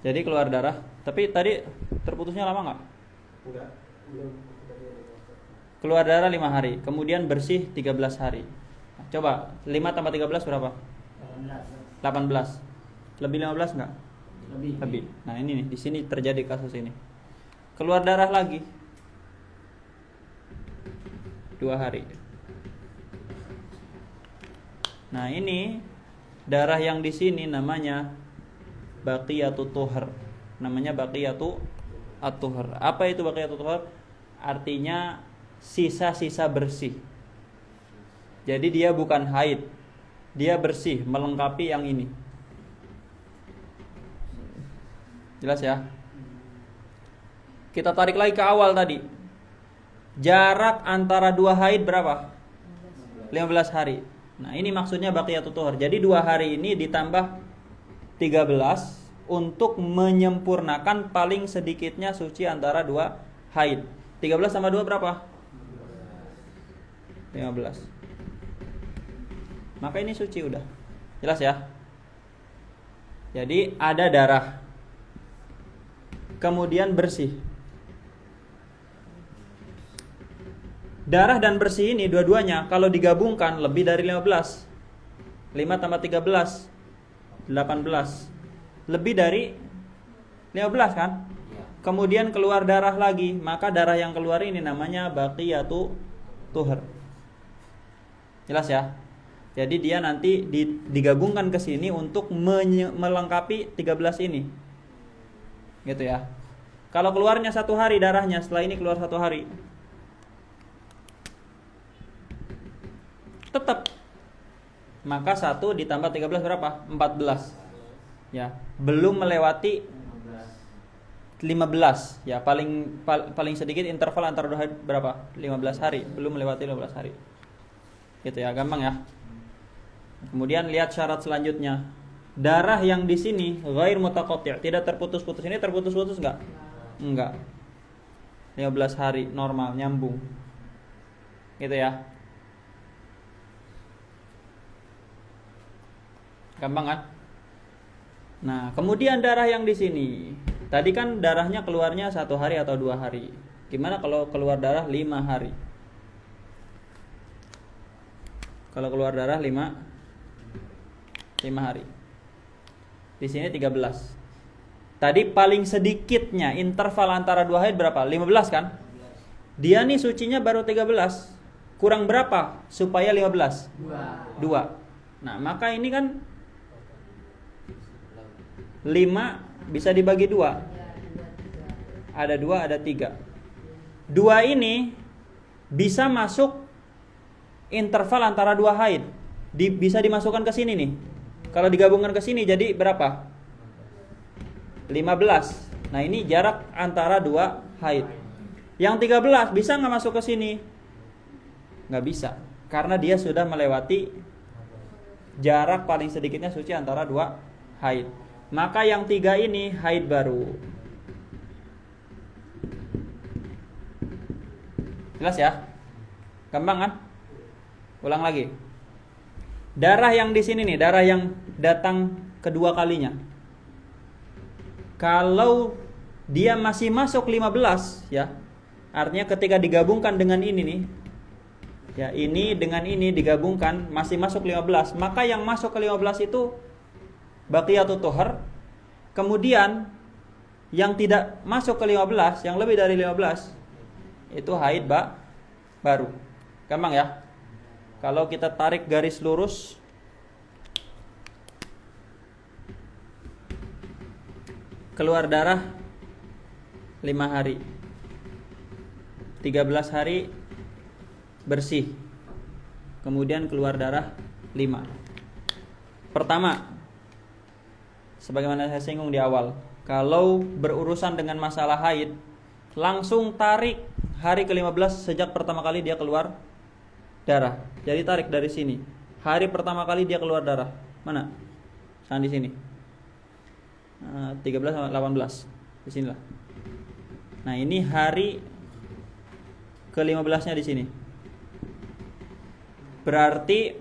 Jadi keluar darah. Tapi tadi terputusnya lama nggak? Enggak, belum. Keluar darah 5 hari, kemudian bersih 13 hari. Nah, coba 5 tambah 13 berapa? 18. Lebih 15 nggak? Lebih. Nah ini nih, di sini terjadi kasus ini. Keluar darah lagi 2 hari. Nah ini darah yang di sini namanya baqiyatu tuhur. Namanya baqiyatu at-tuhur. Apa itu baqiyatu tuhur? Artinya sisa-sisa bersih. Jadi dia bukan haid, dia bersih, melengkapi yang ini. Jelas ya? Kita tarik lagi ke awal tadi. Jarak antara 2 haid berapa? 15 hari. Nah ini maksudnya baqiyatu tuhur. Jadi 2 hari ini ditambah 13 untuk menyempurnakan paling sedikitnya suci antara 2 haid. 13 tambah 2 berapa? 15. Maka ini suci udah. Jelas ya? Jadi ada darah, kemudian bersih. Darah dan bersih ini dua-duanya kalau digabungkan lebih dari 15. 5 tambah 13 18. Lebih dari 15 kan? Kemudian keluar darah lagi, maka darah yang keluar ini namanya baqiyatu tuhur. Jelas ya? Jadi dia nanti digabungkan ke sini untuk melengkapi 13 ini. Gitu ya. Kalau keluarnya 1 hari darahnya, setelah ini keluar 1 hari, tetap. Maka 1 ditambah 13 berapa? 14. Ya, belum melewati 15. Ya, paling sedikit interval antara 2 hari berapa? 15 hari, belum melewati 15 hari. Gitu ya, gampang ya. Kemudian lihat syarat selanjutnya. Darah yang di sini ghair mutaqatti', tidak terputus-putus. Ini terputus-putus enggak? Enggak. 15 hari normal nyambung. Gitu ya. Gampang kan? Nah, kemudian darah yang di sini. Tadi kan darahnya keluarnya 1 hari atau 2 hari. Gimana kalau keluar darah 5 hari? Kalau keluar darah 5 hari. Di sini 13. Tadi paling sedikitnya interval antara 2 haid berapa? 15 kan? Dia nih sucinya baru 13. Kurang berapa supaya 15? 2. Nah, maka ini kan 5 bisa dibagi 2. Ada 2, ada 3. 2 ini bisa masuk interval antara 2 haid. Bisa dimasukkan ke sini nih. Kalau digabungkan ke sini jadi berapa? 15. Nah ini jarak antara 2 haid. Yang 13 bisa nggak masuk ke sini? Nggak bisa, karena dia sudah melewati jarak paling sedikitnya suci antara 2 haid. Maka yang 3 ini haid baru. Jelas ya? Gampang kan? Ulang lagi. Darah yang di sini nih, darah yang datang kedua kalinya. Kalau dia masih masuk 15 ya, artinya ketika digabungkan dengan ini nih, ya ini dengan ini digabungkan masih masuk 15, maka yang masuk ke 15 itu baqiyatu tuhur. Kemudian yang tidak masuk ke 15, yang lebih dari 15 itu haid baru. Gampang ya? Kalau kita tarik garis lurus, keluar darah 5 hari, 13 hari bersih, kemudian keluar darah 5. Pertama, sebagaimana saya singgung di awal, kalau berurusan dengan masalah haid, langsung tarik hari ke-15 sejak pertama kali dia keluar darah. Jadi tarik dari sini. Hari pertama kali dia keluar darah. Mana? Sangat di sini. 13 sama 18. Di sinilah. Nah, ini hari ke-15-nya di sini. Berarti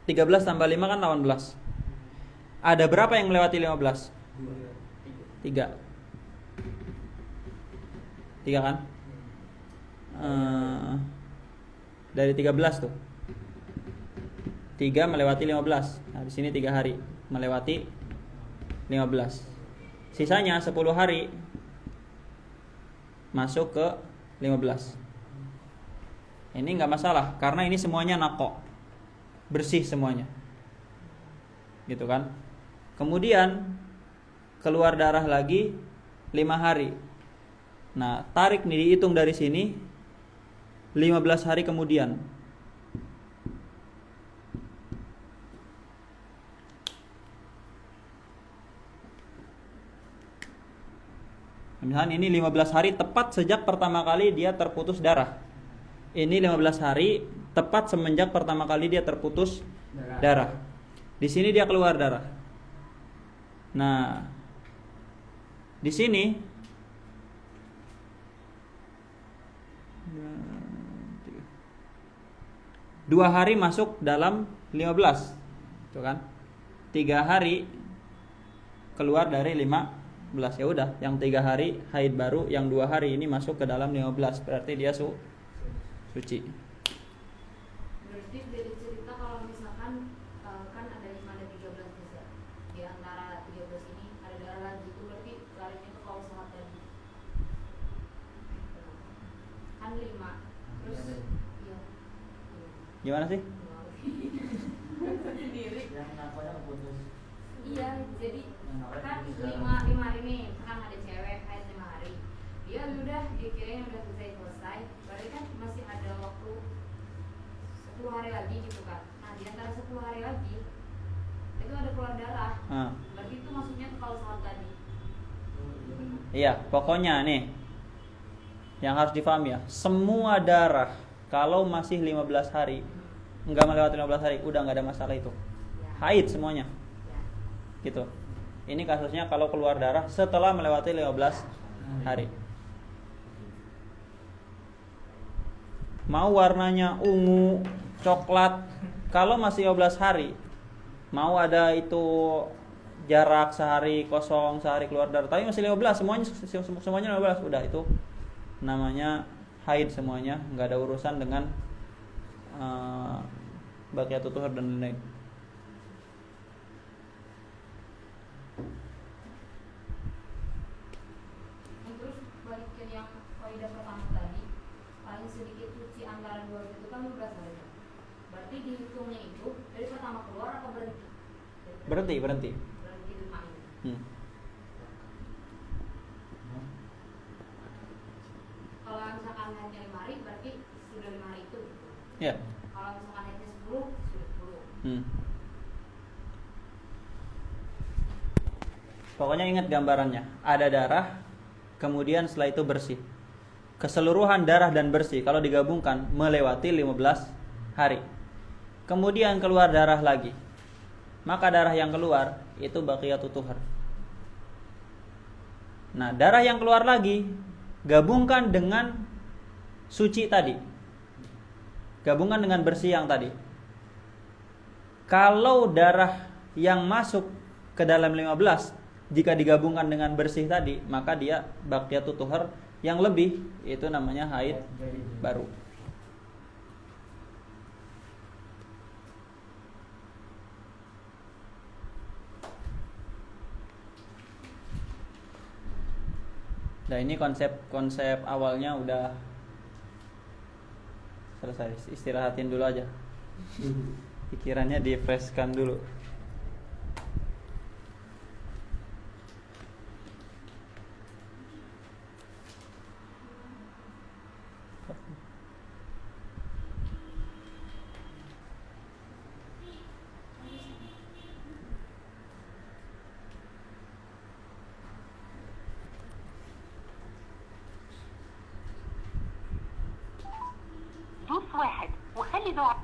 13 tambah 5 kan 18. Ada berapa yang melewati 15? 3. 3 kan? Dari 13 tuh. 3 melewati 15. Nah, di sini 3 hari melewati 15. Sisanya 10 hari masuk ke 15. Ini nggak masalah karena ini semuanya nako, bersih semuanya, gitu kan. Kemudian keluar darah lagi 5 hari. Nah, tarik nih dihitung dari sini 15 hari kemudian. Misalnya ini 15 hari tepat sejak pertama kali dia terputus darah. Ini 15 hari tepat semenjak pertama kali dia terputus darah. Di sini dia keluar darah. Nah, di sini 2 hari masuk dalam 15, tuh kan? 3 hari keluar dari 15. Ya udah, yang 3 hari haid baru, yang 2 hari ini masuk ke dalam 15, berarti dia suci. Berarti dari cerita kalau misalkan kan ada 5 dan 13 bisa. Di antara 13 ini ada darah lagi, itu berarti larinya itu kalau sholat tadi. Kan 5. Terus iya. Gimana sih? Sendiri. Yang nakonya putus. Iya, jadi kan 5 hari nih, sekarang ada cewek haid 5 hari. Dia udah dikirain udah selesai. Berarti kan masih ada waktu 10 hari lagi gitu kan. Nah, di antara 10 hari lagi itu ada keluar darah. Berarti itu maksudnya kalau sholat tadi. Iya, pokoknya nih yang harus difahami ya, semua darah kalau masih 15 hari enggak melewati 15 hari udah nggak ada masalah itu. Haid semuanya. Gitu. Ini kasusnya kalau keluar darah setelah melewati 15 hari. Mau warnanya ungu, coklat, kalau masih 15 hari, mau ada itu jarak sehari kosong, sehari keluar darah, tapi masih 15, semuanya 15, udah itu namanya haid semuanya, nggak ada urusan dengan baqiyatul tuhur dan lain-lain. Terus balikin yang kaidah pertama tadi, paling sedikit suci antara 2 itu kan 15 hari. Berarti dihitungnya itu dari pertama keluar atau berhenti? Berhenti. Berhenti 5 ini. Kalau misalkan haidnya 5 hari berarti sudah 5 hari itu gitu. Ya. Kalau misalkan haidnya 10 sudah 10. Pokoknya ingat gambarannya, ada darah, kemudian setelah itu bersih. Keseluruhan darah dan bersih kalau digabungkan melewati 15 hari. Kemudian keluar darah lagi. Maka darah yang keluar itu baqiyatul tuhur. Nah, darah yang keluar lagi gabungkan dengan suci tadi. Gabungkan dengan bersih yang tadi. Kalau darah yang masuk ke dalam 15 jika digabungkan dengan bersih tadi, maka dia baqiyatul tuhur yang lebih, itu namanya haid baru. Nah, ini konsep awalnya udah selesai. Istirahatin dulu aja. Pikirannya di-freshkan dulu. دوس 1 وخلي نوع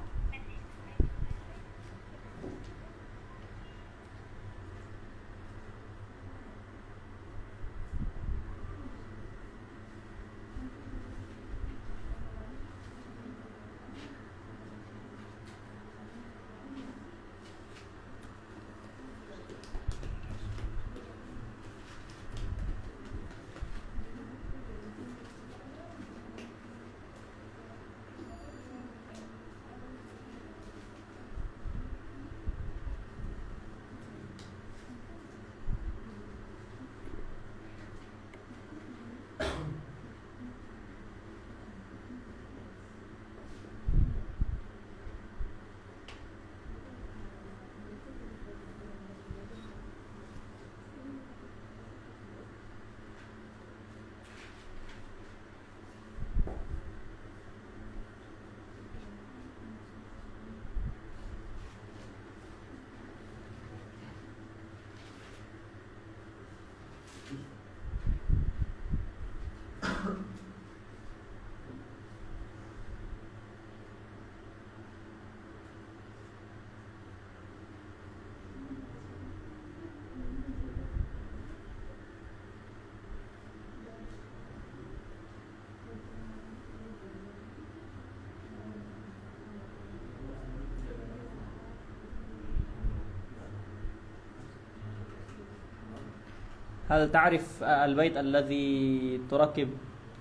هل تعرف البيت الذي تركب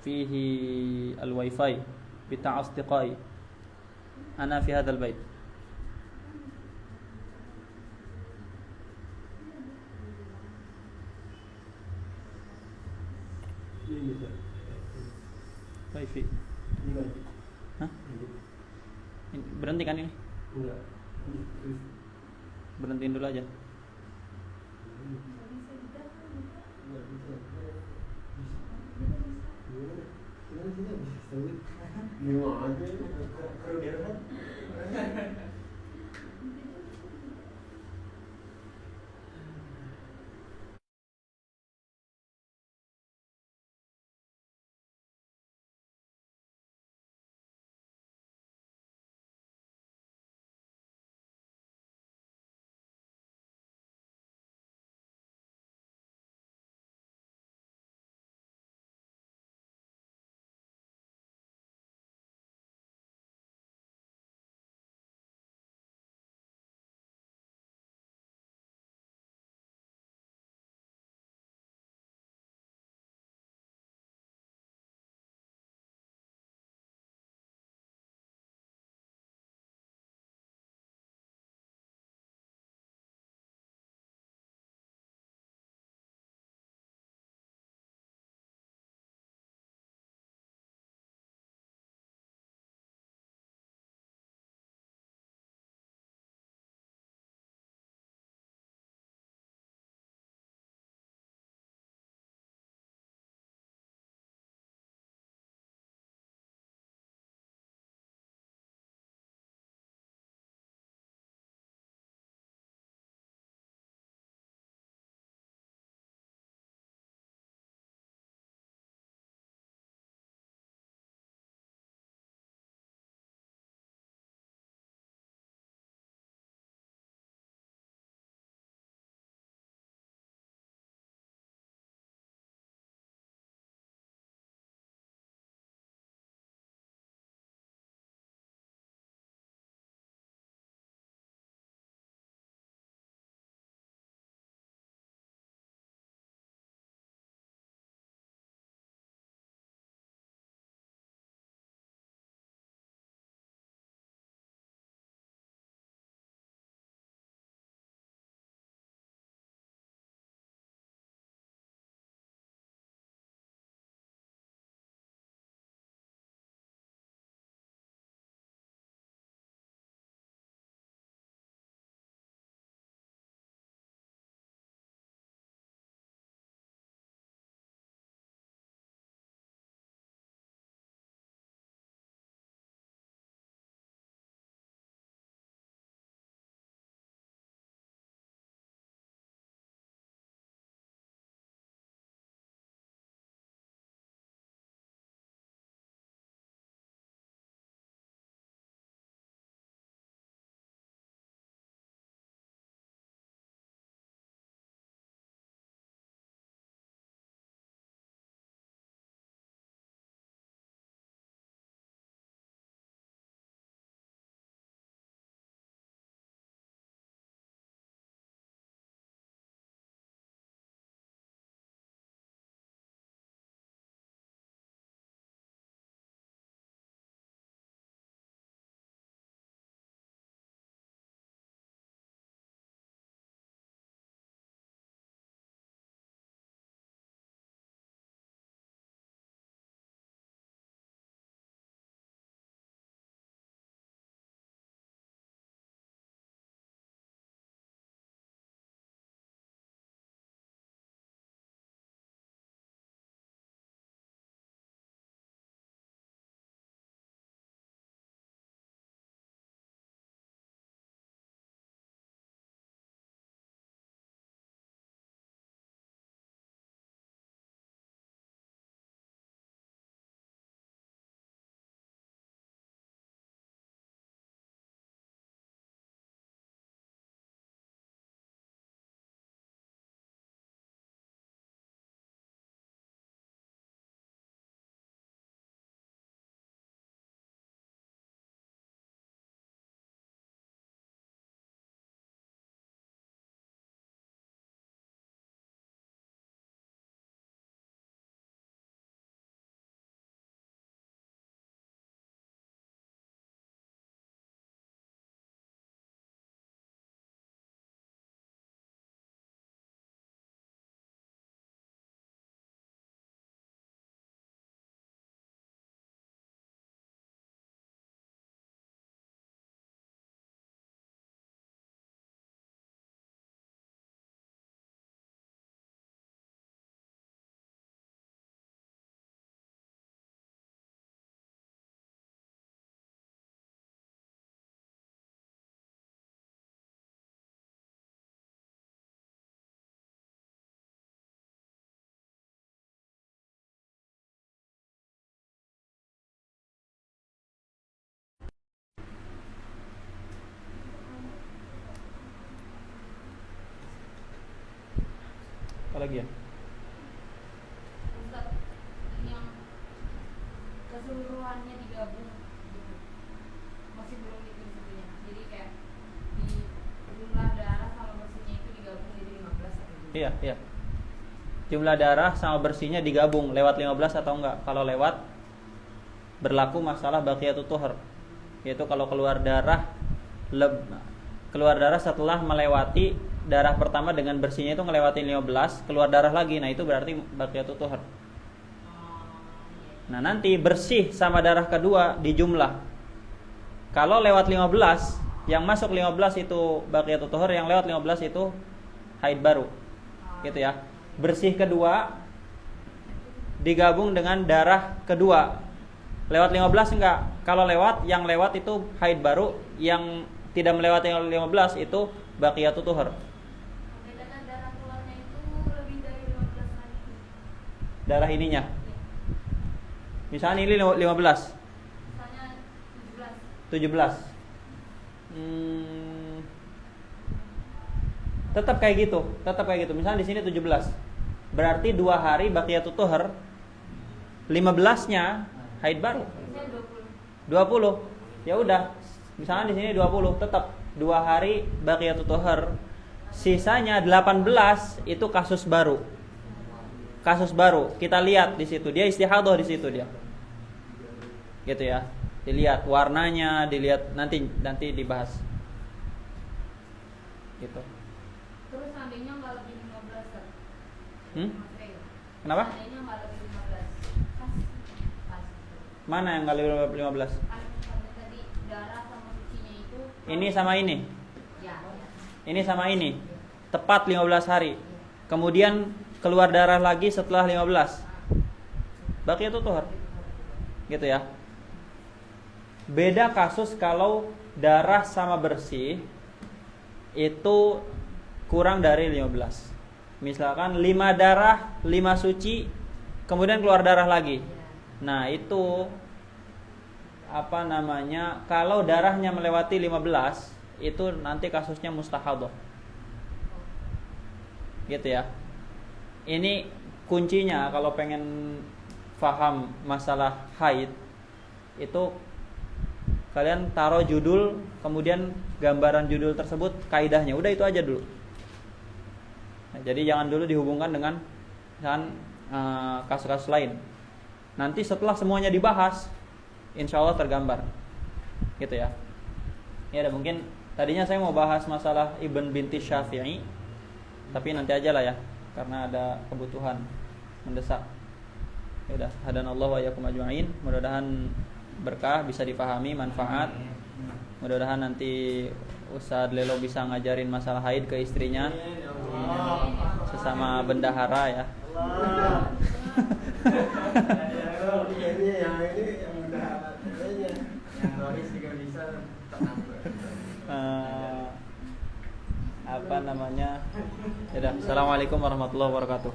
فيه الواي فاي بتاع أصدقائي؟ أنا في هذا البيت. واي فاي. Hah? Berhenti kan ini? Enggak. Berhentiin dulu aja. Gimana? Kerudian Apalagi ya? Ustaz, yang keseluruhannya digabung gitu. Masih belum hitung satunya. Jadi kayak di jumlah darah sama bersihnya itu digabung jadi 15 atau gimana? Iya, iya. Jumlah darah sama bersihnya digabung lewat 15 atau enggak? Kalau lewat berlaku masalah baqiyatut tuhur. Yaitu kalau keluar darah setelah melewati darah pertama dengan bersihnya itu ngelewatin 15, keluar darah lagi. Nah, itu berarti baqiyatut tuhur. Nah, nanti bersih sama darah kedua dijumlah. Kalau lewat 15, yang masuk 15 itu baqiyatut tuhur, yang lewat 15 itu haid baru. Gitu ya. Bersih kedua digabung dengan darah kedua. Lewat 15 enggak? Kalau lewat, yang lewat itu haid baru, yang tidak melewati 15 itu baqiyatut tuhur. Membedakan darah keluarnya itu lebih dari 15 hari. Darah ininya. Misalnya ini 15, Misalnya 17. 17. Tetap kayak gitu. Misalnya di sini 17. Berarti 2 hari baqiyatut tuhur. 15-nya haid baru. Misalnya 20. 20. Ya udah. Misalnya di sini 20, tetap 2 hari baqiyatut tuhur. Sisanya 18 itu kasus baru. Kita lihat di situ. Dia istihadhah di situ dia. Gitu ya. Dilihat warnanya, dilihat nanti dibahas. Gitu. Terus seandainya nggak lebih 15 Ustaz. Mas Rey. Kenapa? Seandainya nggak lebih 15. Pas. Mana yang kali 15? Kan tadi darah sama sucinya itu Ini sama ini. ya. Ini sama ini. Tepat 15 hari. Kemudian keluar darah lagi setelah 15. Baqiyatut tuhur. Gitu ya. Beda kasus kalau darah sama bersih itu kurang dari 15. Misalkan 5 darah, 5 suci, kemudian keluar darah lagi. Nah, itu apa namanya? Kalau darahnya melewati 15, itu nanti kasusnya mustahadhah. Gitu ya. Ini kuncinya kalau pengen paham masalah haid, itu kalian taruh judul, kemudian gambaran judul tersebut kaidahnya. Udah itu aja dulu. Nah, jadi jangan dulu dihubungkan dengan kasus-kasus lain. Nanti setelah semuanya dibahas, insya Allah tergambar. Gitu ya. Ya, ada mungkin tadinya saya mau bahas masalah Ibn binti Syafi'i, tapi nanti aja lah ya, karena ada kebutuhan mendesak. Ya udah, hadanallahu wa iyyakum ajma'in. Mudah-mudahan berkah, bisa dipahami, manfaat. Mudah-mudahan nanti Ustadz Lelo bisa ngajarin masalah haid ke istrinya, sesama bendahara ya. Apa namanya? Ya udah, assalamualaikum warahmatullahi wabarakatuh.